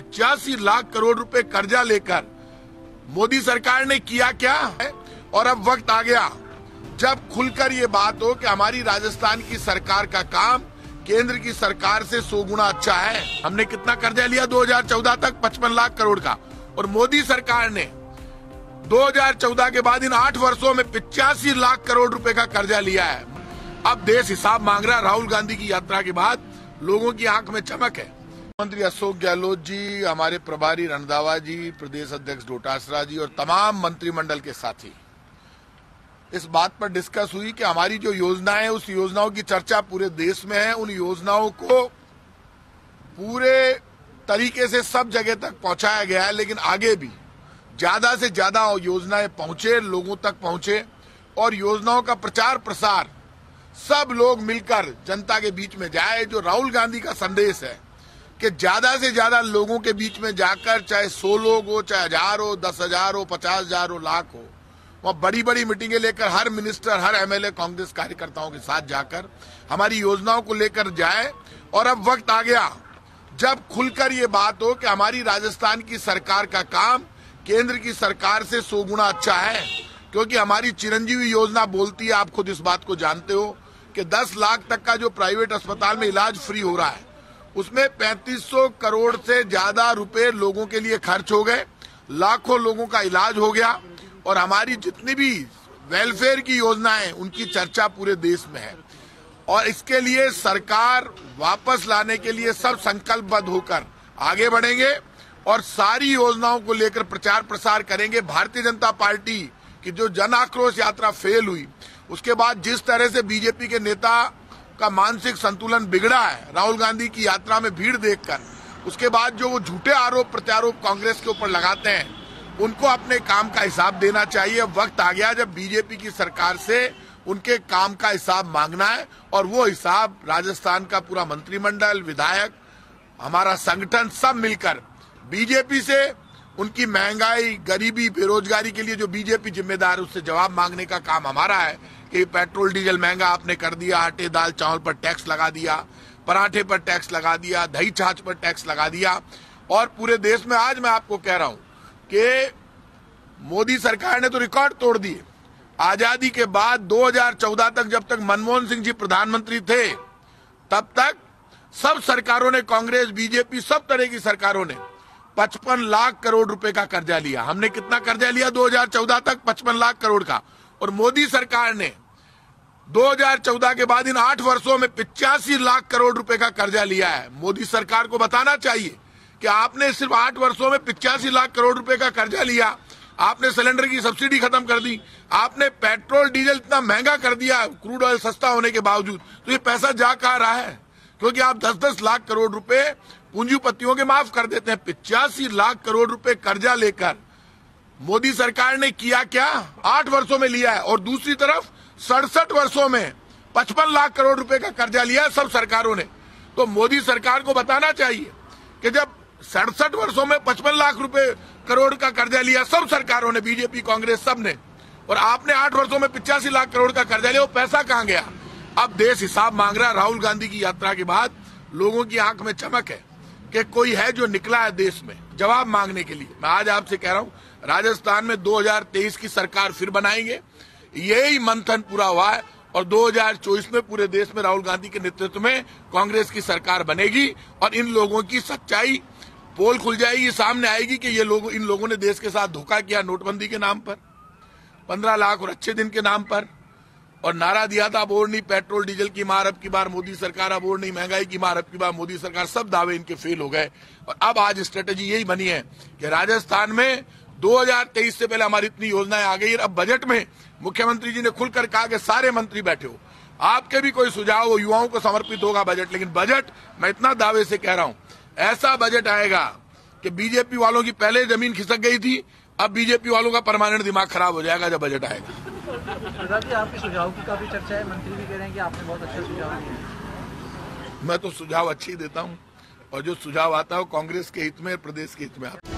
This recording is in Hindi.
85 लाख करोड़ रुपए कर्जा लेकर मोदी सरकार ने किया क्या है। और अब वक्त आ गया जब खुलकर ये बात हो कि हमारी राजस्थान की सरकार का काम केंद्र की सरकार से 100 गुना अच्छा है। हमने कितना कर्जा लिया 2014 तक 55 लाख करोड़ का, और मोदी सरकार ने 2014 के बाद इन 8 वर्षों में 85 लाख करोड़ रुपए का कर्जा लिया है। अब देश हिसाब मांग रहा है। राहुल गांधी की यात्रा के बाद लोगों की आंख में चमक है। मंत्री अशोक गहलोत जी, हमारे प्रभारी रंधावा जी, प्रदेश अध्यक्ष डोटासरा जी और तमाम मंत्रिमंडल के साथी इस बात पर डिस्कस हुई कि हमारी जो योजनाएं हैं उस योजनाओं की चर्चा पूरे देश में है। उन योजनाओं को पूरे तरीके से सब जगह तक पहुंचाया गया है, लेकिन आगे भी ज्यादा से ज्यादा योजनाएं पहुंचे, लोगों तक पहुंचे और योजनाओं का प्रचार प्रसार सब लोग मिलकर जनता के बीच में जाए। जो राहुल गांधी का संदेश है कि ज्यादा से ज्यादा लोगों के बीच में जाकर, चाहे 100 लोग हो, चाहे 1000 हो, 10,000 हो, 50,000 हो, लाख हो, वहाँ बड़ी बड़ी मीटिंगें लेकर हर मिनिस्टर, हर एमएलए कांग्रेस कार्यकर्ताओं के साथ जाकर हमारी योजनाओं को लेकर जाए। और अब वक्त आ गया जब खुलकर ये बात हो कि हमारी राजस्थान की सरकार का काम केंद्र की सरकार से 100 गुना अच्छा है, क्योंकि हमारी चिरंजीवी योजना बोलती है, आप खुद इस बात को जानते हो कि 10 लाख तक का जो प्राइवेट अस्पताल में इलाज फ्री हो रहा है, उसमें 3500 करोड़ से ज्यादा रुपए लोगों के लिए खर्च हो गए, लाखों लोगों का इलाज हो गया। और हमारी जितनी भी वेलफेयर की योजनाएं उनकी चर्चा पूरे देश में है। और इसके लिए सरकार वापस लाने के लिए सब संकल्पबद्ध होकर आगे बढ़ेंगे और सारी योजनाओं को लेकर प्रचार प्रसार करेंगे। भारतीय जनता पार्टी की जो जन आक्रोश यात्रा फेल हुई, उसके बाद जिस तरह से बीजेपी के नेता का मानसिक संतुलन बिगड़ा है राहुल गांधी की यात्रा में भीड़ देखकर, उसके बाद जो वो झूठे आरोप प्रत्यारोप कांग्रेस के ऊपर लगाते हैं, उनको अपने काम का हिसाब देना चाहिए। अब वक्त आ गया जब बीजेपी की सरकार से उनके काम का हिसाब मांगना है, और वो हिसाब राजस्थान का पूरा मंत्रिमंडल, विधायक, हमारा संगठन सब मिलकर बीजेपी से उनकी महंगाई, गरीबी, बेरोजगारी के लिए जो बीजेपी जिम्मेदार है उससे जवाब मांगने का काम हमारा है कि पेट्रोल डीजल महंगा आपने कर दिया, आटे दाल चावल पर टैक्स लगा दिया, पराठे पर टैक्स लगा दिया, दही छाछ पर टैक्स लगा दिया। और पूरे देश में आज मैं आपको कह रहा हूं कि मोदी सरकार ने तो रिकॉर्ड तोड़ दिए। आजादी के बाद 2014 तक, जब तक मनमोहन सिंह जी प्रधानमंत्री थे, तब तक सब सरकारों ने, कांग्रेस, बीजेपी, सब तरह की सरकारों ने 55 लाख करोड़ रुपए का कर्जा लिया। हमने कितना कर्जा लिया 2014 तक 55 लाख करोड़ का, और मोदी सरकार ने 2014 के बाद इन 8 वर्षों में 85 लाख करोड़ रुपए का कर्जा लिया है। मोदी सरकार को बताना चाहिए कि आपने सिर्फ 8 वर्षों में 85 लाख करोड़ रुपए का कर्जा लिया, आपने सिलेंडर की सब्सिडी खत्म कर दी, आपने पेट्रोल डीजल इतना महंगा कर दिया क्रूड ऑयल सस्ता होने के बावजूद, तो ये पैसा जा कहाँ रहा है? क्योंकि आप 10-10 लाख करोड़ रुपए पूंजीपतियों के माफ कर देते हैं। 85 लाख करोड़ रुपए कर्जा लेकर मोदी सरकार ने किया क्या? 8 वर्षों में लिया है। और दूसरी तरफ 67 वर्षों में 55 लाख करोड़ रुपए का कर्जा लिया है सब सरकारों ने। तो मोदी सरकार को बताना चाहिए कि जब 67 वर्षों में 55 लाख रुपए करोड़ का कर्जा लिया सब सरकारों ने, बीजेपी, कांग्रेस, सब ने, और आपने 8 वर्षों में 85 लाख करोड़ का कर्जा लिया, वो पैसा कहां गया? अब देश हिसाब मांग रहा है। राहुल गांधी की यात्रा के बाद लोगों की आंख में चमक है कि कोई है जो निकला है देश में जवाब मांगने के लिए। मैं आज आपसे कह रहा हूं, राजस्थान में 2023 की सरकार फिर बनाएंगे। यही मंथन पूरा हुआ है और 2024 में पूरे देश में राहुल गांधी के नेतृत्व में कांग्रेस की सरकार बनेगी और इन लोगों की सच्चाई पोल खुल जाएगी, सामने आएगी कि ये लोग, इन लोगों ने देश के साथ धोखा किया नोटबंदी के नाम पर, 15 लाख और अच्छे दिन के नाम पर, और नारा दिया था अब और नहीं पेट्रोल डीजल की मार, अब की बार मोदी सरकार, अब और नहीं महंगाई की मार, अब की बार मोदी सरकार। सब दावे इनके फेल हो गए और अब आज स्ट्रेटेजी यही बनी है कि राजस्थान में 2023 से पहले हमारी इतनी योजनाएं आ गई। अब बजट में मुख्यमंत्री जी ने खुलकर कहा कि सारे मंत्री बैठे हो, आपके भी कोई सुझाव हो, युवाओं को समर्पित होगा बजट। लेकिन बजट, मैं इतना दावे से कह रहा हूं, ऐसा बजट आएगा कि बीजेपी वालों की पहले जमीन खिसक गई थी, अब बीजेपी वालों का परमानेंट दिमाग खराब हो जाएगा जब बजट आएगा। जी, आपके सुझाव की काफी चर्चा है, मंत्री भी कह रहे हैं कि आपने बहुत अच्छा सुझाव दिया। मैं तो सुझाव अच्छे ही देता हूं और जो सुझाव आता है वो कांग्रेस के हित में, प्रदेश के हित में आता है।